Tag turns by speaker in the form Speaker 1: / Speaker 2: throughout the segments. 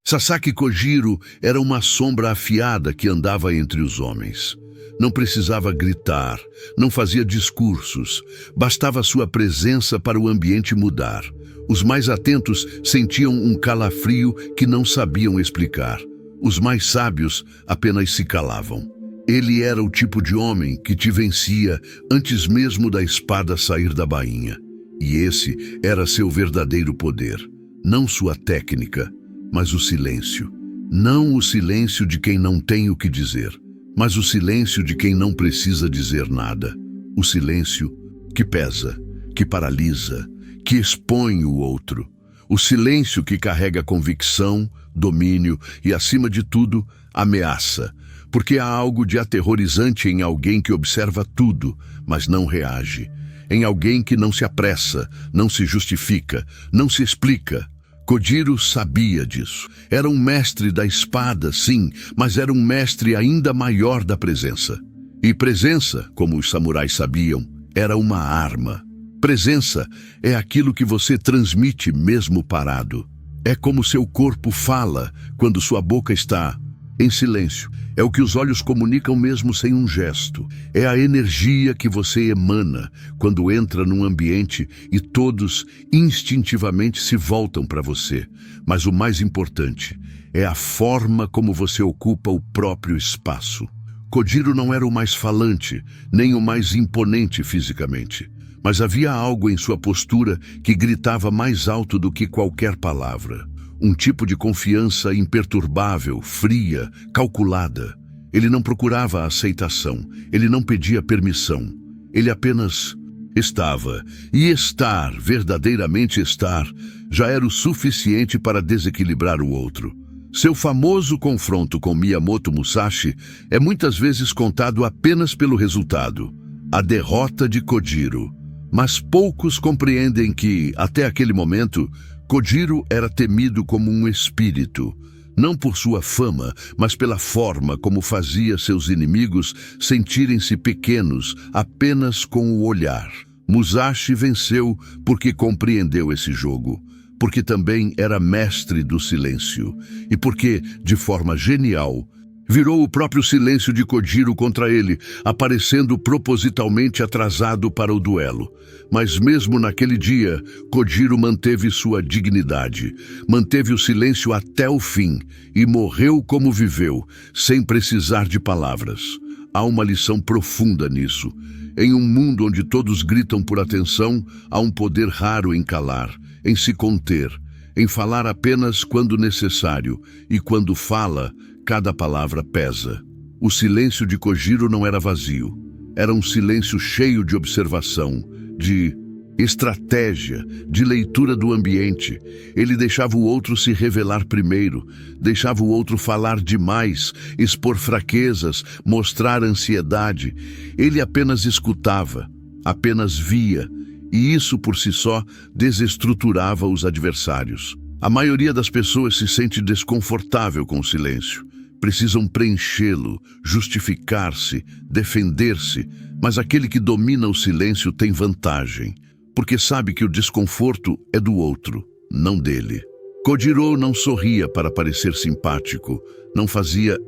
Speaker 1: Sasaki Kojiro era uma sombra afiada que andava entre os homens. Não precisava gritar, não fazia discursos, bastava sua presença para o ambiente mudar. Os mais atentos sentiam um calafrio que não sabiam explicar. Os mais sábios apenas se calavam. Ele era o tipo de homem que te vencia antes mesmo da espada sair da bainha. E esse era seu verdadeiro poder. Não sua técnica, mas o silêncio. Não o silêncio de quem não tem o que dizer, mas o silêncio de quem não precisa dizer nada. O silêncio que pesa, que paralisa, que expõe o outro. O silêncio que carrega convicção, domínio e, acima de tudo, ameaça. Porque há algo de aterrorizante em alguém que observa tudo, mas não reage. Em alguém que não se apressa, não se justifica, não se explica. Kojiro sabia disso. Era um mestre da espada, sim, mas era um mestre ainda maior da presença. E presença, como os samurais sabiam, era uma arma. Presença é aquilo que você transmite mesmo parado. É como seu corpo fala quando sua boca está em silêncio. É o que os olhos comunicam mesmo sem um gesto. É a energia que você emana quando entra num ambiente e todos instintivamente se voltam para você. Mas o mais importante é a forma como você ocupa o próprio espaço. Kojiro não era o mais falante, nem o mais imponente fisicamente. Mas havia algo em sua postura que gritava mais alto do que qualquer palavra. Um tipo de confiança imperturbável, fria, calculada. Ele não procurava aceitação, ele não pedia permissão. Ele apenas estava. E estar, verdadeiramente estar, já era o suficiente para desequilibrar o outro. Seu famoso confronto com Miyamoto Musashi é muitas vezes contado apenas pelo resultado, a derrota de Kojiro. Mas poucos compreendem que, até aquele momento, Kojiro era temido como um espírito, não por sua fama, mas pela forma como fazia seus inimigos sentirem-se pequenos apenas com o olhar. Musashi venceu porque compreendeu esse jogo, porque também era mestre do silêncio, e porque, de forma genial, virou o próprio silêncio de Kojiro contra ele, aparecendo propositalmente atrasado para o duelo. Mas mesmo naquele dia, Kojiro manteve sua dignidade, manteve o silêncio até o fim e morreu como viveu, sem precisar de palavras. Há uma lição profunda nisso. Em um mundo onde todos gritam por atenção, há um poder raro em calar, em se conter, em falar apenas quando necessário, e quando fala, cada palavra pesa. O silêncio de Kojiro não era vazio. Era um silêncio cheio de observação, de estratégia, de leitura do ambiente. Ele deixava o outro se revelar primeiro, deixava o outro falar demais, expor fraquezas, mostrar ansiedade. Ele apenas escutava, apenas via, e isso por si só desestruturava os adversários. A maioria das pessoas se sente desconfortável com o silêncio. Precisam preenchê-lo, justificar-se, defender-se, mas aquele que domina o silêncio tem vantagem, porque sabe que o desconforto é do outro, não dele. Kojiro não sorria para parecer simpático, não fazia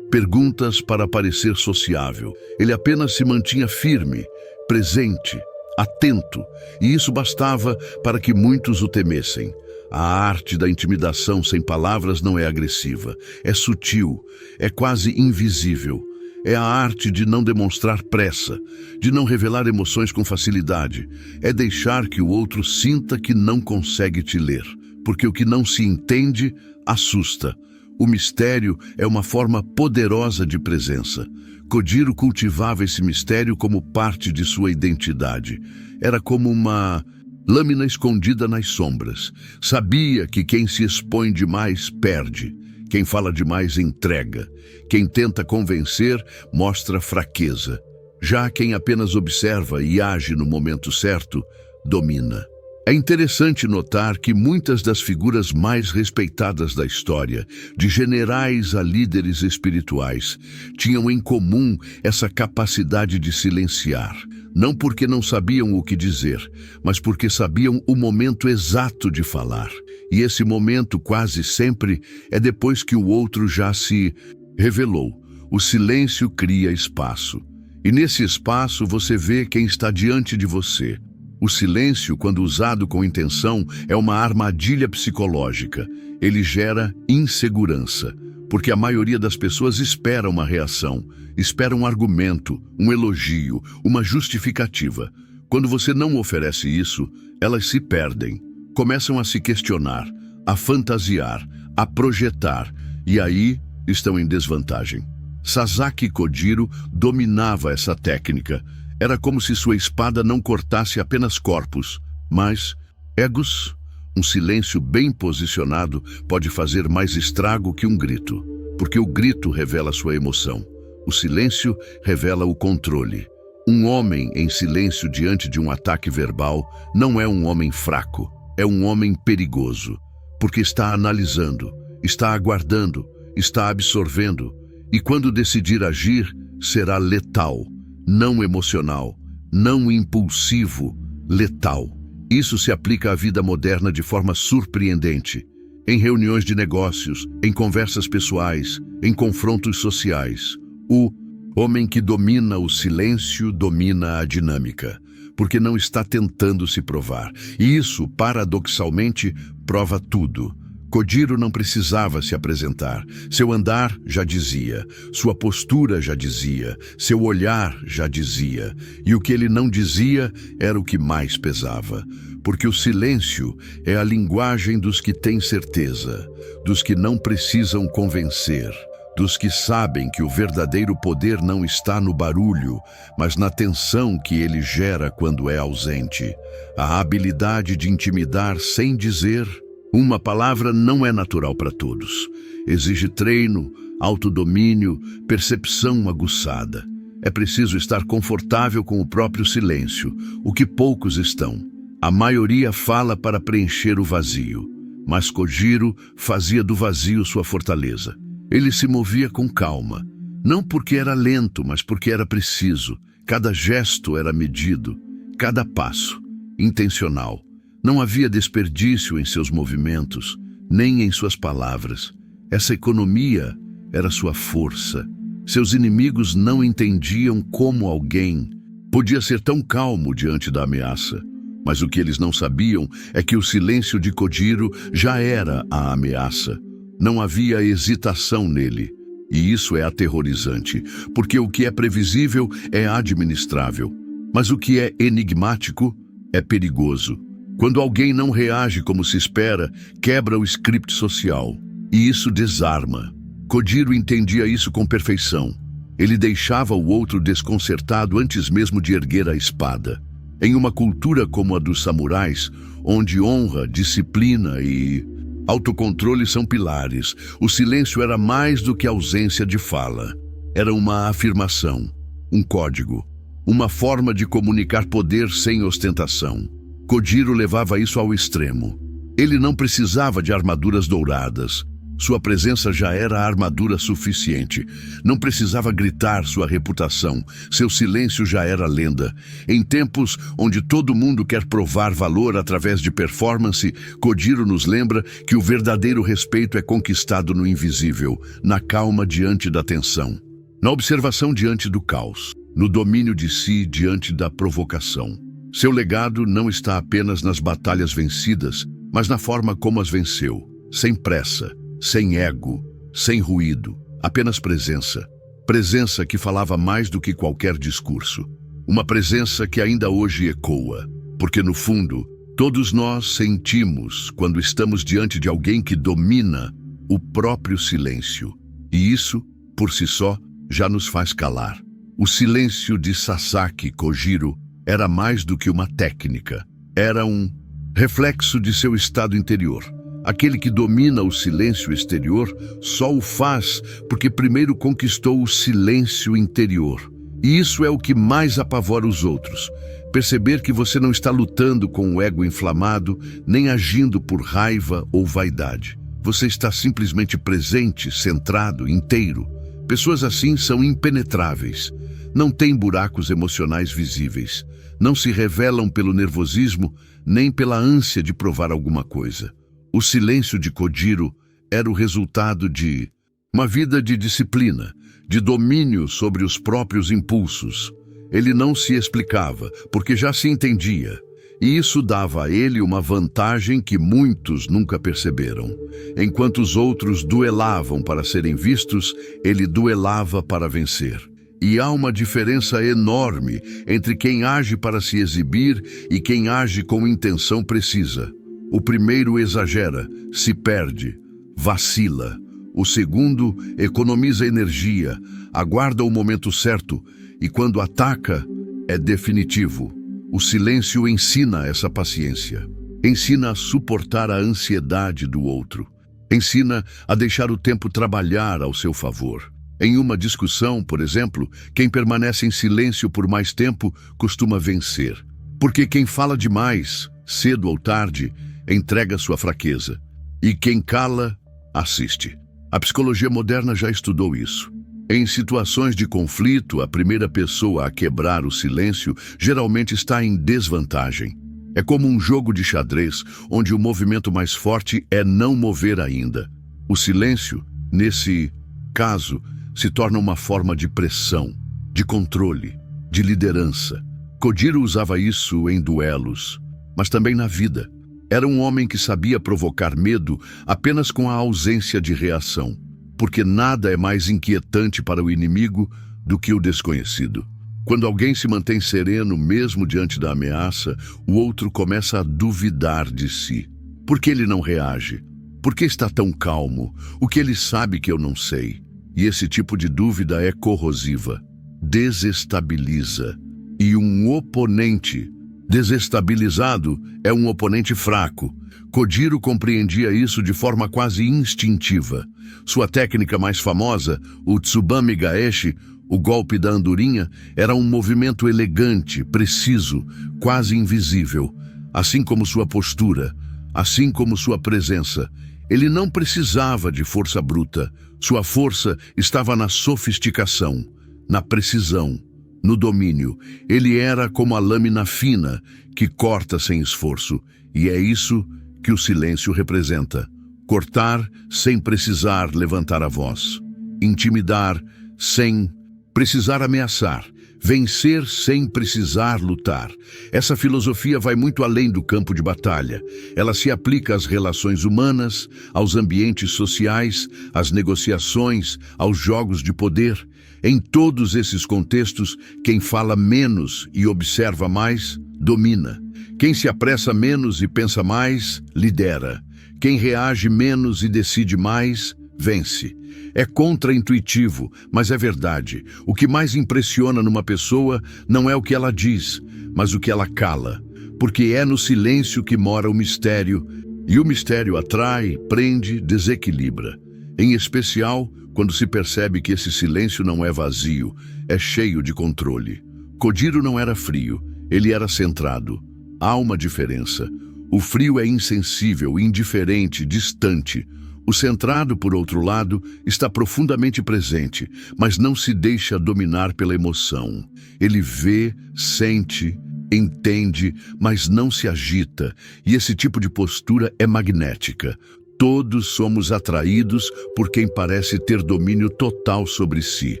Speaker 1: perguntas para parecer sociável. Ele apenas se mantinha firme, presente, atento, e isso bastava para que muitos o temessem. A arte da intimidação sem palavras não é agressiva, é sutil, é quase invisível. É a arte de não demonstrar pressa, de não revelar emoções com facilidade. É deixar que o outro sinta que não consegue te ler, porque o que não se entende assusta. O mistério é uma forma poderosa de presença. Kojiro cultivava esse mistério como parte de sua identidade. Era como uma lâmina escondida nas sombras. Sabia que quem se expõe demais perde. Quem fala demais entrega. Quem tenta convencer mostra fraqueza. Já quem apenas observa e age no momento certo, domina. É interessante notar que muitas das figuras mais respeitadas da história, de generais a líderes espirituais, tinham em comum essa capacidade de silenciar. Não porque não sabiam o que dizer, mas porque sabiam o momento exato de falar. E esse momento quase sempre é depois que o outro já se revelou. O silêncio cria espaço. E nesse espaço você vê quem está diante de você. O silêncio, quando usado com intenção, é uma armadilha psicológica. Ele gera insegurança, porque a maioria das pessoas espera uma reação, espera um argumento, um elogio, uma justificativa. Quando você não oferece isso, elas se perdem, começam a se questionar, a fantasiar, a projetar, e aí estão em desvantagem. Sasaki Kojiro dominava essa técnica. Era como se sua espada não cortasse apenas corpos, mas egos. Um silêncio bem posicionado pode fazer mais estrago que um grito, porque o grito revela sua emoção. O silêncio revela o controle. Um homem em silêncio diante de um ataque verbal não é um homem fraco, é um homem perigoso, porque está analisando, está aguardando, está absorvendo, e quando decidir agir, será letal, não emocional, não impulsivo, letal. Isso se aplica à vida moderna de forma surpreendente. Em reuniões de negócios, em conversas pessoais, em confrontos sociais. O homem que domina o silêncio domina a dinâmica, porque não está tentando se provar. E isso, paradoxalmente, prova tudo. Kojiro não precisava se apresentar. Seu andar já dizia, sua postura já dizia, seu olhar já dizia. E o que ele não dizia era o que mais pesava. Porque o silêncio é a linguagem dos que têm certeza, dos que não precisam convencer, dos que sabem que o verdadeiro poder não está no barulho, mas na tensão que ele gera quando é ausente. A habilidade de intimidar sem dizer. Uma palavra não é natural para todos. Exige treino, autodomínio, percepção aguçada. É preciso estar confortável com o próprio silêncio, o que poucos estão. A maioria fala para preencher o vazio, mas Kojiro fazia do vazio sua fortaleza. Ele se movia com calma, não porque era lento, mas porque era preciso. Cada gesto era medido, cada passo, intencional. Não havia desperdício em seus movimentos, nem em suas palavras. Essa economia era sua força. Seus inimigos não entendiam como alguém podia ser tão calmo diante da ameaça. Mas o que eles não sabiam é que o silêncio de Kojiro já era a ameaça. Não havia hesitação nele. E isso é aterrorizante, porque o que é previsível é administrável. Mas o que é enigmático é perigoso. Quando alguém não reage como se espera, quebra o script social. E isso desarma. Kojiro entendia isso com perfeição. Ele deixava o outro desconcertado antes mesmo de erguer a espada. Em uma cultura como a dos samurais, onde honra, disciplina e autocontrole são pilares, o silêncio era mais do que ausência de fala. Era uma afirmação, um código, uma forma de comunicar poder sem ostentação. Kojiro levava isso ao extremo. Ele não precisava de armaduras douradas. Sua presença já era a armadura suficiente. Não precisava gritar sua reputação. Seu silêncio já era lenda. Em tempos onde todo mundo quer provar valor através de performance, Kojiro nos lembra que o verdadeiro respeito é conquistado no invisível, na calma diante da tensão, na observação diante do caos, no domínio de si diante da provocação. Seu legado não está apenas nas batalhas vencidas, mas na forma como as venceu, sem pressa, sem ego, sem ruído, apenas presença. Presença que falava mais do que qualquer discurso. Uma presença que ainda hoje ecoa, porque no fundo, todos nós sentimos quando estamos diante de alguém que domina o próprio silêncio. E isso, por si só, já nos faz calar. O silêncio de Sasaki Kojiro era mais do que uma técnica. Era um reflexo de seu estado interior. Aquele que domina o silêncio exterior só o faz porque primeiro conquistou o silêncio interior. E isso é o que mais apavora os outros. Perceber que você não está lutando com o ego inflamado, nem agindo por raiva ou vaidade. Você está simplesmente presente, centrado, inteiro. Pessoas assim são impenetráveis. Não têm buracos emocionais visíveis. Não se revelam pelo nervosismo, nem pela ânsia de provar alguma coisa. O silêncio de Kojiro era o resultado de uma vida de disciplina, de domínio sobre os próprios impulsos. Ele não se explicava, porque já se entendia. E isso dava a ele uma vantagem que muitos nunca perceberam. Enquanto os outros duelavam para serem vistos, ele duelava para vencer. E há uma diferença enorme entre quem age para se exibir e quem age com intenção precisa. O primeiro exagera, se perde, vacila. O segundo economiza energia, aguarda o momento certo e quando ataca, é definitivo. O silêncio ensina essa paciência. Ensina a suportar a ansiedade do outro. Ensina a deixar o tempo trabalhar ao seu favor. Em uma discussão, por exemplo, quem permanece em silêncio por mais tempo costuma vencer. Porque quem fala demais, cedo ou tarde, entrega sua fraqueza. E quem cala, assiste. A psicologia moderna já estudou isso. Em situações de conflito, a primeira pessoa a quebrar o silêncio geralmente está em desvantagem. É como um jogo de xadrez, onde o movimento mais forte é não mover ainda. O silêncio, nesse caso, se torna uma forma de pressão, de controle, de liderança. Kojiro usava isso em duelos, mas também na vida. Era um homem que sabia provocar medo apenas com a ausência de reação, porque nada é mais inquietante para o inimigo do que o desconhecido. Quando alguém se mantém sereno mesmo diante da ameaça, o outro começa a duvidar de si. Por que ele não reage? Por que está tão calmo? O que ele sabe que eu não sei? E esse tipo de dúvida é corrosiva, desestabiliza. E um oponente desestabilizado é um oponente fraco. Kojiro compreendia isso de forma quase instintiva. Sua técnica mais famosa, o Tsubame Gaeshi, o golpe da andorinha, era um movimento elegante, preciso, quase invisível. Assim como sua postura, assim como sua presença. Ele não precisava de força bruta. Sua força estava na sofisticação, na precisão, no domínio. Ele era como a lâmina fina que corta sem esforço. E é isso que o silêncio representa. Cortar sem precisar levantar a voz. Intimidar sem precisar ameaçar. Vencer sem precisar lutar. Essa filosofia vai muito além do campo de batalha. Ela se aplica às relações humanas, aos ambientes sociais, às negociações, aos jogos de poder. Em todos esses contextos, quem fala menos e observa mais, domina. Quem se apressa menos e pensa mais, lidera. Quem reage menos e decide mais, vence. É contraintuitivo, mas é verdade. O que mais impressiona numa pessoa não é o que ela diz, mas o que ela cala. Porque é no silêncio que mora o mistério, e o mistério atrai, prende, desequilibra. Em especial, quando se percebe que esse silêncio não é vazio, é cheio de controle. Kojiro não era frio, ele era centrado. Há uma diferença. O frio é insensível, indiferente, distante. O centrado, por outro lado, está profundamente presente, mas não se deixa dominar pela emoção. Ele vê, sente, entende, mas não se agita, e esse tipo de postura é magnética. Todos somos atraídos por quem parece ter domínio total sobre si,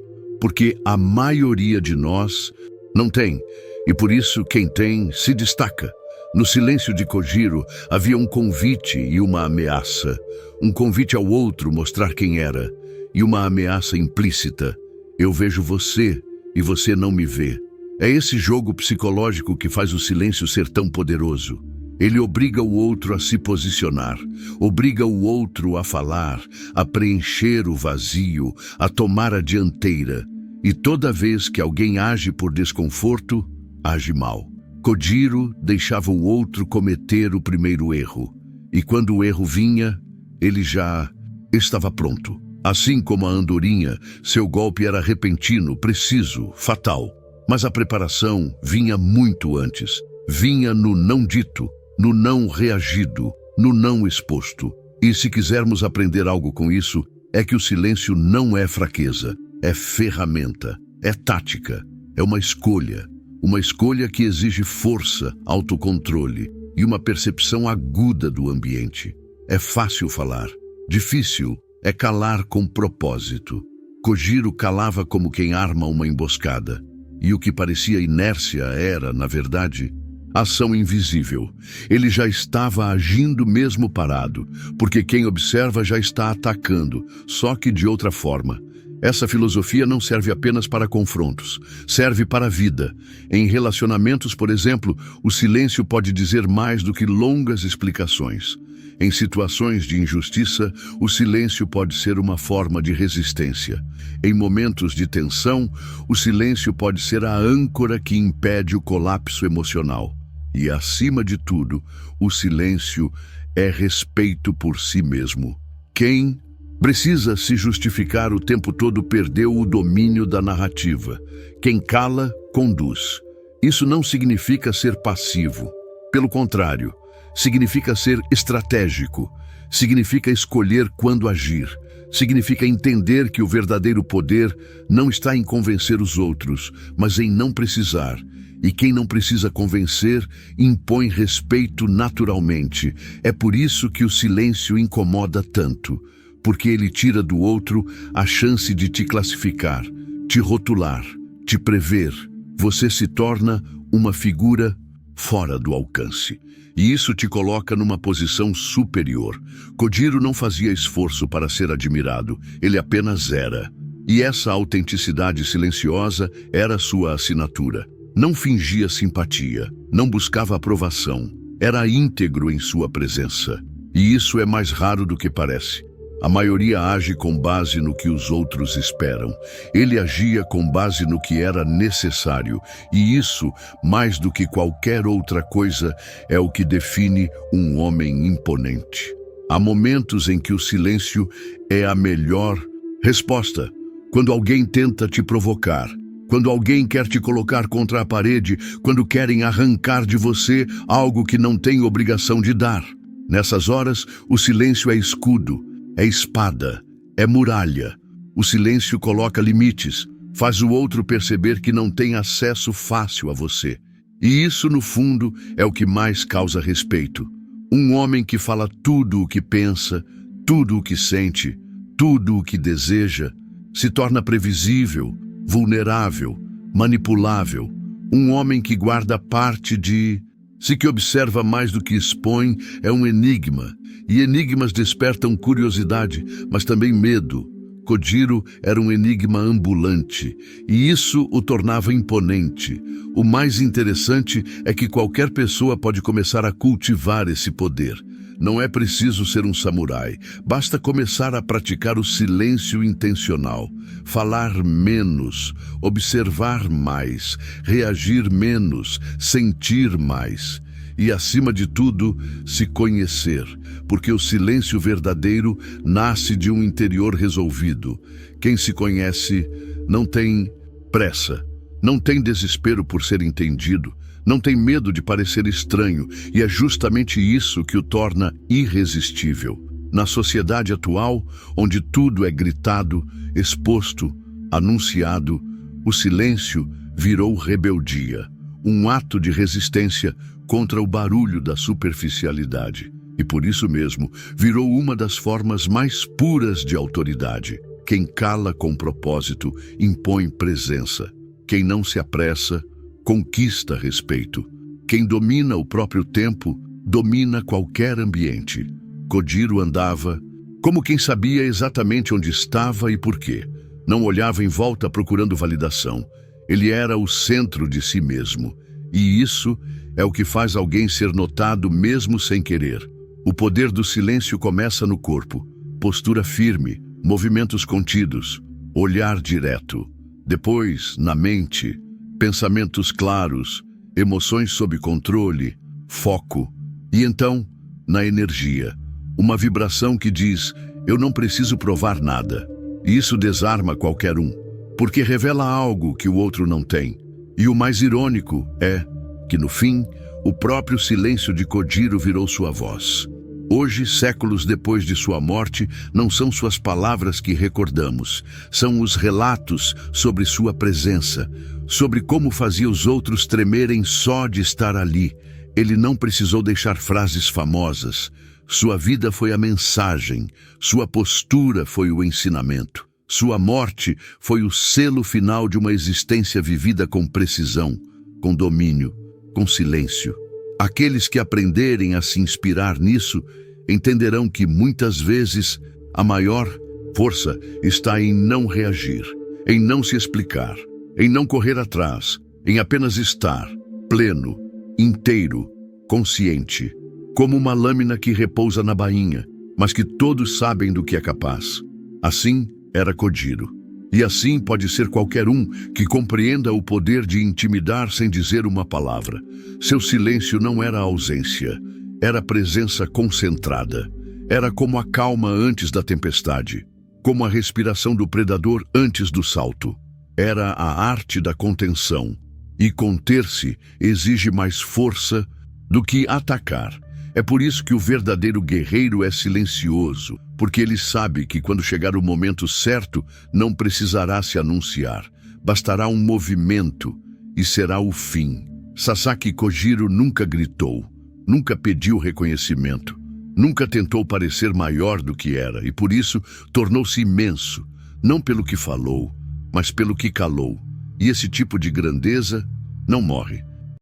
Speaker 1: porque a maioria de nós não tem, e por isso quem tem se destaca. No silêncio de Kojiro havia um convite e uma ameaça. Um convite ao outro mostrar quem era, e uma ameaça implícita. Eu vejo você e você não me vê. É esse jogo psicológico que faz o silêncio ser tão poderoso. Ele obriga o outro a se posicionar, obriga o outro a falar, a preencher o vazio, a tomar a dianteira. E toda vez que alguém age por desconforto, age mal. Kojiro deixava o outro cometer o primeiro erro, e quando o erro vinha, ele já estava pronto. Assim como a andorinha, seu golpe era repentino, preciso, fatal. Mas a preparação vinha muito antes. Vinha no não dito, no não reagido, no não exposto. E se quisermos aprender algo com isso, é que o silêncio não é fraqueza, é ferramenta, é tática, é uma escolha. Uma escolha que exige força, autocontrole e uma percepção aguda do ambiente. é fácil falar. Difícil é calar com propósito. Kojiro calava como quem arma uma emboscada. E o que parecia inércia era, na verdade, ação invisível. Ele já estava agindo mesmo parado, porque quem observa já está atacando, só que de outra forma. Essa filosofia não serve apenas para confrontos, serve para a vida. Em relacionamentos, por exemplo, o silêncio pode dizer mais do que longas explicações. Em situações de injustiça, o silêncio pode ser uma forma de resistência. Em momentos de tensão, o silêncio pode ser a âncora que impede o colapso emocional. E, acima de tudo, o silêncio é respeito por si mesmo. Quem precisa se justificar o tempo todo perdeu o domínio da narrativa. Quem cala, conduz. Isso não significa ser passivo. Pelo contrário, significa ser estratégico. Significa escolher quando agir. Significa entender que o verdadeiro poder não está em convencer os outros, mas em não precisar. E quem não precisa convencer, impõe respeito naturalmente. É por isso que o silêncio incomoda tanto. Porque ele tira do outro a chance de te classificar, te rotular, te prever. Você se torna uma figura fora do alcance. E isso te coloca numa posição superior. Kojiro não fazia esforço para ser admirado, ele apenas era. E essa autenticidade silenciosa era sua assinatura. Não fingia simpatia, não buscava aprovação, era íntegro em sua presença. E isso é mais raro do que parece. A maioria age com base no que os outros esperam. Ele agia com base no que era necessário. E isso, mais do que qualquer outra coisa, é o que define um homem imponente. Há momentos em que o silêncio é a melhor resposta. Quando alguém tenta te provocar, quando alguém quer te colocar contra a parede, quando querem arrancar de você algo que não tem obrigação de dar. Nessas horas, o silêncio é escudo. É espada, é muralha. O silêncio coloca limites, faz o outro perceber que não tem acesso fácil a você. E isso, no fundo, é o que mais causa respeito. Um homem que fala tudo o que pensa, tudo o que sente, tudo o que deseja, se torna previsível, vulnerável, manipulável. Um homem que guarda parte de... Se que observa mais do que expõe, é um enigma. E enigmas despertam curiosidade, mas também medo. Kojiro era um enigma ambulante, e isso o tornava imponente. O mais interessante é que qualquer pessoa pode começar a cultivar esse poder. Não é preciso ser um samurai, basta começar a praticar o silêncio intencional. Falar menos, observar mais, reagir menos, sentir mais. E, acima de tudo, se conhecer, porque o silêncio verdadeiro nasce de um interior resolvido. Quem se conhece não tem pressa, não tem desespero por ser entendido, não tem medo de parecer estranho, e é justamente isso que o torna irresistível. Na sociedade atual, onde tudo é gritado, exposto, anunciado, o silêncio virou rebeldia, um ato de resistência contra o barulho da superficialidade. E por isso mesmo, virou uma das formas mais puras de autoridade. Quem cala com propósito, impõe presença. Quem não se apressa, conquista respeito. Quem domina o próprio tempo, domina qualquer ambiente. Kojiro andava como quem sabia exatamente onde estava e por quê. Não olhava em volta procurando validação. Ele era o centro de si mesmo. E isso é o que faz alguém ser notado mesmo sem querer. O poder do silêncio começa no corpo. Postura firme, movimentos contidos, olhar direto. Depois, na mente, pensamentos claros, emoções sob controle, foco. E então, na energia, uma vibração que diz: eu não preciso provar nada. E isso desarma qualquer um, porque revela algo que o outro não tem. E o mais irônico é que, no fim, o próprio silêncio de Kojiro virou sua voz. Hoje, séculos depois de sua morte, não são suas palavras que recordamos, são os relatos sobre sua presença, sobre como fazia os outros tremerem só de estar ali. Ele não precisou deixar frases famosas, Sua vida foi a mensagem, sua postura foi o ensinamento. Sua morte foi o selo final de uma existência vivida com precisão, com domínio, com silêncio. Aqueles que aprenderem a se inspirar nisso entenderão que muitas vezes a maior força está em não reagir, em não se explicar, em não correr atrás, em apenas estar pleno, inteiro, consciente, como uma lâmina que repousa na bainha, mas que todos sabem do que é capaz. Assim era Kojiro. E assim pode ser qualquer um que compreenda o poder de intimidar sem dizer uma palavra. Seu silêncio não era ausência, era presença concentrada. Era como a calma antes da tempestade, como a respiração do predador antes do salto. Era a arte da contenção. E conter-se exige mais força do que atacar. É por isso que o verdadeiro guerreiro é silencioso, porque ele sabe que quando chegar o momento certo, não precisará se anunciar. Bastará um movimento e será o fim. Sasaki Kojiro nunca gritou, nunca pediu reconhecimento, nunca tentou parecer maior do que era e por isso tornou-se imenso, não pelo que falou, mas pelo que calou. E esse tipo de grandeza não morre.